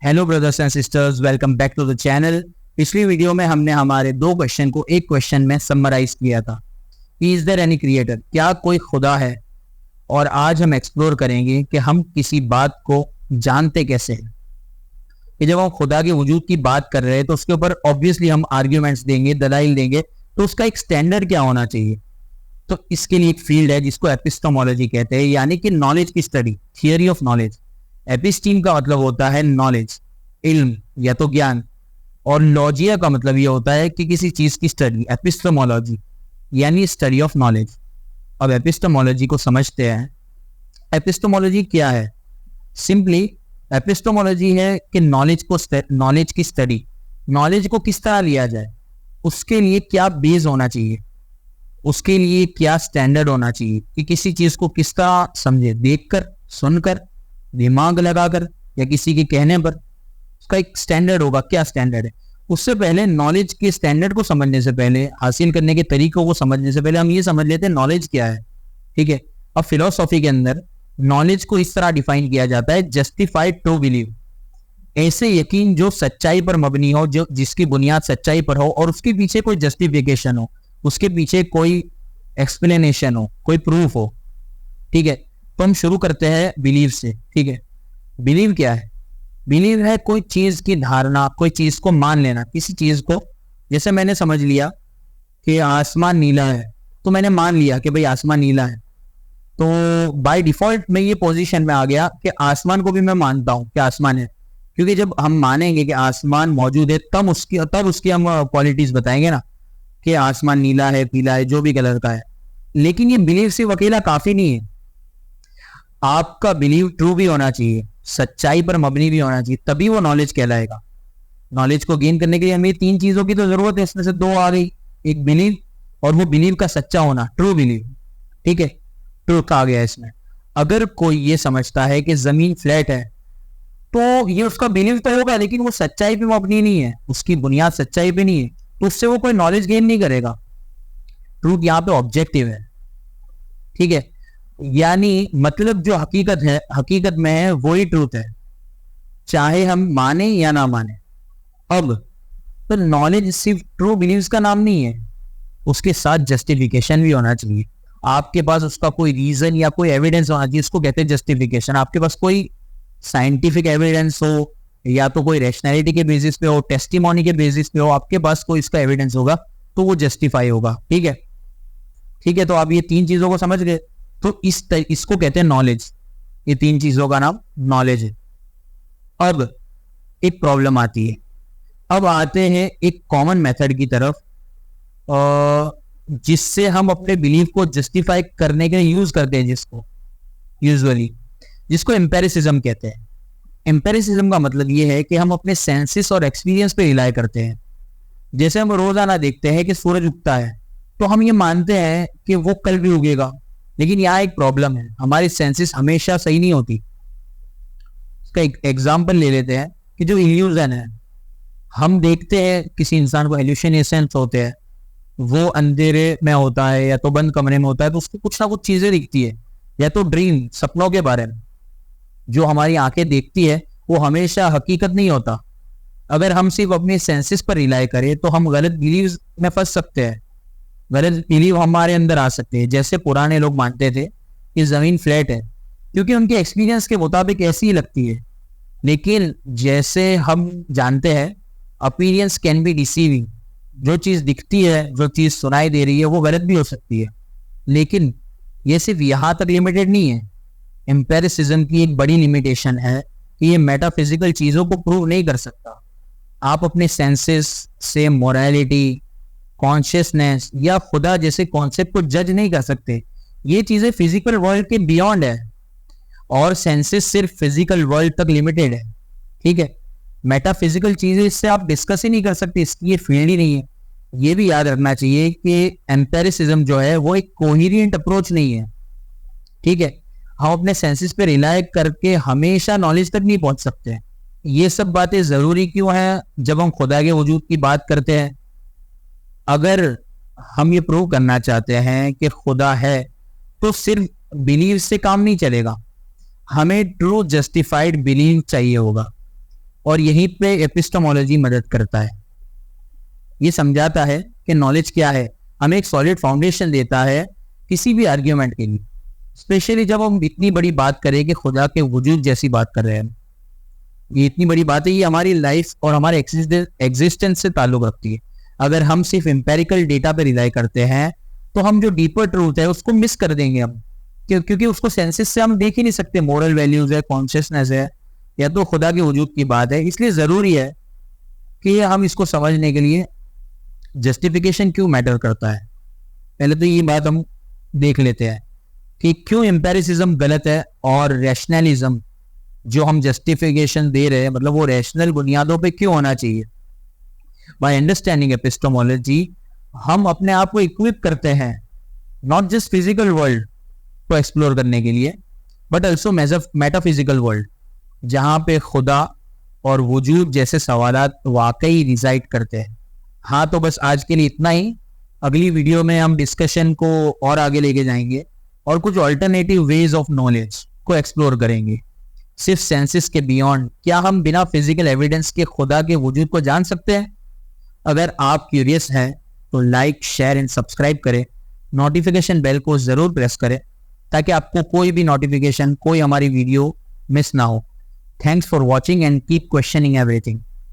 Hello brothers and sisters, welcome back to the channel. पिछली video में हमने हमारे दो क्वेश्चन को एक क्वेश्चन में समराइज किया था। इज देयर एनी क्रिएटर, क्या कोई खुदा है? और आज हम एक्सप्लोर करेंगे कि हम किसी बात को जानते कैसे हैं। कि जब हम खुदा के वजूद की बात कर रहे हैं तो उसके ऊपर ऑब्वियसली हम आर्ग्यूमेंट्स देंगे, दलाइल देंगे, तो उसका एक स्टैंडर्ड क्या होना चाहिए। तो इसके लिए एक फील्ड है जिसको एपिस्टोमोलॉजी कहते हैं, यानी कि नॉलेज की स्टडी, थियरी ऑफ नॉलेज। एपिस्टीम का मतलब होता है नॉलेज, इल्म या तो ज्ञान, और लॉजिया का मतलब ये होता है कि किसी चीज की स्टडी। एपिस्टोमोलॉजी यानी स्टडी ऑफ नॉलेज। अब एपिस्टोमोलॉजी को समझते हैं। एपिस्टोमोलॉजी क्या है? सिंपली एपिस्टोमोलॉजी है कि नॉलेज की स्टडी। नॉलेज को किस तरह लिया जाए, उसके लिए क्या बेस होना चाहिए, उसके लिए क्या स्टैंडर्ड होना चाहिए, कि किसी चीज को किस तरह समझे, देखकर, सुनकर, दिमाग लगाकर, या किसी के कहने पर। उसका एक स्टैंडर्ड होगा। क्या स्टैंडर्ड है? उससे पहले नॉलेज के स्टैंडर्ड को समझने से पहले, हासिल करने के तरीकों को समझने से पहले हम ये समझ लेते हैं नॉलेज क्या है। ठीक है। अब फिलोसॉफी के अंदर नॉलेज को इस तरह डिफाइन किया जाता है, जस्टिफाइड टू बिलीव। ऐसे यकीन जो सच्चाई पर मबनी हो, जो जिसकी बुनियाद सच्चाई पर हो और उसके पीछे कोई जस्टिफिकेशन हो, उसके पीछे कोई एक्सप्लेनेशन हो, कोई प्रूफ हो। ठीक है। तो हम शुरू करते हैं बिलीव से। ठीक है। बिलीव क्या है? बिलीव है कोई चीज की धारणा, कोई चीज को मान लेना, किसी चीज को। जैसे मैंने समझ लिया कि आसमान नीला है, तो मैंने मान लिया कि भाई आसमान नीला है, तो बाय डिफॉल्ट मैं ये पोजीशन में आ गया कि आसमान को भी मैं मानता हूं कि आसमान है। क्योंकि जब हम मानेंगे कि आसमान मौजूद है तब उसकी हम क्वालिटीज बताएंगे ना, कि आसमान नीला है, पीला है, जो भी कलर का है। लेकिन ये बिलीव सिर्फ अकेला काफी नहीं है। आपका बिलीव ट्रू भी होना चाहिए, सच्चाई पर मबनी भी होना चाहिए, तभी वो नॉलेज कहलाएगा। नॉलेज को गेन करने के लिए हमें तीन चीजों की तो जरूरत है, इसमें से दो आ गई। एक बिलीव, और वो बिलीव का सच्चा होना, ट्रू बिलीव। ठीक है। ट्रूथ आ गया इसमें। अगर कोई ये समझता है कि जमीन फ्लैट है, तो ये उसका बिलीव तो होगा, लेकिन वो सच्चाई पे मबनी नहीं है, उसकी बुनियाद सच्चाई पे नहीं है, तो उससे वो कोई नॉलेज गेन नहीं करेगा। ट्रूथ यहाँ पे ऑब्जेक्टिव है। ठीक है। यानी मतलब जो हकीकत है, हकीकत में है, वही ट्रूथ है, चाहे हम माने या ना माने। अब तो नॉलेज सिर्फ ट्रू बिलीव्स का नाम नहीं है, उसके साथ जस्टिफिकेशन भी होना चाहिए। आपके पास उसका कोई रीजन या कोई एविडेंस होना चाहिए, इसको कहते हैं जस्टिफिकेशन। आपके पास कोई साइंटिफिक एविडेंस हो, या तो कोई रैशनैलिटी के बेसिस पे हो, टेस्टिमोनी के बेसिस पे हो, आपके पास कोई इसका एविडेंस होगा, तो वो जस्टिफाई होगा। ठीक है। ठीक है। तो आप ये तीन चीजों को समझ गए। तो इसको कहते हैं नॉलेज। ये तीन चीजों का नाम नॉलेज है। अब एक प्रॉब्लम आती है। अब आते हैं एक कॉमन मेथड की तरफ, जिससे हम अपने बिलीफ को जस्टिफाई करने के लिए यूज करते हैं, जिसको एम्पेरिसिज्म कहते हैं। एम्पेरिसिज्म का मतलब ये है कि हम अपने सेंसेस और एक्सपीरियंस पे रिलाई करते हैं। जैसे हम रोजाना देखते हैं कि सूरज उगता है, तो हम ये मानते हैं कि वो कल भी उगेगा। लेकिन यहाँ एक प्रॉब्लम है, हमारी सेंसेस हमेशा सही नहीं होती। इसका एक एग्जांपल ले लेते हैं कि जो इल्यूजन है, हम देखते हैं किसी इंसान को हेल्यूसिनेशंस होते हैं, वो अंधेरे में होता है या तो बंद कमरे में होता है, तो उसको कुछ ना कुछ चीजें दिखती है, या तो ड्रीम, सपनों के बारे में। जो हमारी आंखें देखती है वो हमेशा हकीकत नहीं होता। अगर हम सिर्फ अपने सेंसेस पर रिलाई करें तो हम गलत बिलीव में फंस सकते हैं, गलत बिलीव हमारे अंदर आ सकते हैं। जैसे पुराने लोग मानते थे कि जमीन फ्लैट है, क्योंकि उनके एक्सपीरियंस के मुताबिक ऐसी ही लगती है। लेकिन जैसे हम जानते हैं, अपीयरेंस कैन बी डिसीविंग। जो चीज दिखती है, जो चीज सुनाई दे रही है, वो गलत भी हो सकती है। लेकिन ये सिर्फ यहां तक लिमिटेड नहीं है। एम्पेरिसिज्म की एक बड़ी लिमिटेशन है कि ये मेटाफिजिकल चीजों को प्रूव नहीं कर सकता। आप अपने सेंसेस से मोरालिटी, कॉन्शियसनेस या खुदा जैसे कॉन्सेप्ट को जज नहीं कर सकते। ये चीजें फिजिकल वर्ल्ड के बियॉन्ड है, और सेंसेस सिर्फ फिजिकल वर्ल्ड तक लिमिटेड है। ठीक है। मेटाफिजिकल चीजें इससे आप डिस्कस ही नहीं कर सकते, इसकी ये फील्ड ही नहीं है। ये भी याद रखना चाहिए कि एम्पेरिसिज्म जो है वो एक कोहेरेंट अप्रोच नहीं है। ठीक है। हम अपने सेंसेस पे रिलाई करके हमेशा नॉलेज तक नहीं पहुंच सकते। ये सब बातें जरूरी क्यों हैं जब हम खुदा के वजूद की बात करते हैं? अगर हम ये प्रूव करना चाहते हैं कि खुदा है, तो सिर्फ बिलीव से काम नहीं चलेगा, हमें ट्रू जस्टिफाइड बिलीव चाहिए होगा। और यहीं पे एपिस्टेमोलॉजी मदद करता है। ये समझाता है कि नॉलेज क्या है, हमें एक सॉलिड फाउंडेशन देता है किसी भी आर्ग्यूमेंट के लिए, स्पेशली जब हम इतनी बड़ी बात करें कि खुदा के वजूद जैसी बात कर रहे हैं। ये इतनी बड़ी बात है, ये हमारी लाइफ और हमारे एग्जिस्टेंस से ताल्लुक रखती है। अगर हम सिर्फ एम्पेरिकल डेटा पे रिलाई करते हैं तो हम जो डीपर ट्रूथ है उसको मिस कर देंगे हम, क्योंकि उसको सेंसेस से हम देख ही नहीं सकते। मोरल वैल्यूज है, कॉन्शियसनेस है, या तो खुदा के वजूद की बात है। इसलिए जरूरी है कि हम इसको समझने के लिए जस्टिफिकेशन क्यों मैटर करता है। पहले तो ये बात हम देख लेते हैं कि क्यों एम्पेरिसिज्म गलत है और रैशनलिज्म जो हम जस्टिफिकेशन दे रहे हैं, मतलब वो रैशनल बुनियादों पे क्यों होना चाहिए। बाय अंडरस्टैंडिंग एपिस्टेमोलॉजी हम अपने आप को इक्विप करते हैं नॉट जस्ट फिजिकल वर्ल्ड को एक्सप्लोर करने के लिए, बट ऑल्सो मेटाफिजिकल वर्ल्ड, जहां पे खुदा और वजूद जैसे सवालात वाकई रिजाइड करते हैं। हाँ, तो बस आज के लिए इतना ही। अगली वीडियो में हम डिस्कशन को और आगे लेके जाएंगे और कुछ ऑल्टरनेटिव वेज ऑफ नॉलेज को एक्सप्लोर करेंगे। सिर्फ सेंसेस के बियॉन्ड क्या हम बिना फिजिकल एविडेंस के खुदा के वजूद को जान सकते हैं? अगर आप क्यूरियस हैं तो लाइक, शेयर एंड सब्सक्राइब करें। नोटिफिकेशन बेल को जरूर प्रेस करें ताकि आपको कोई भी नोटिफिकेशन, कोई हमारी वीडियो मिस ना हो। Thanks for watching and keep questioning everything.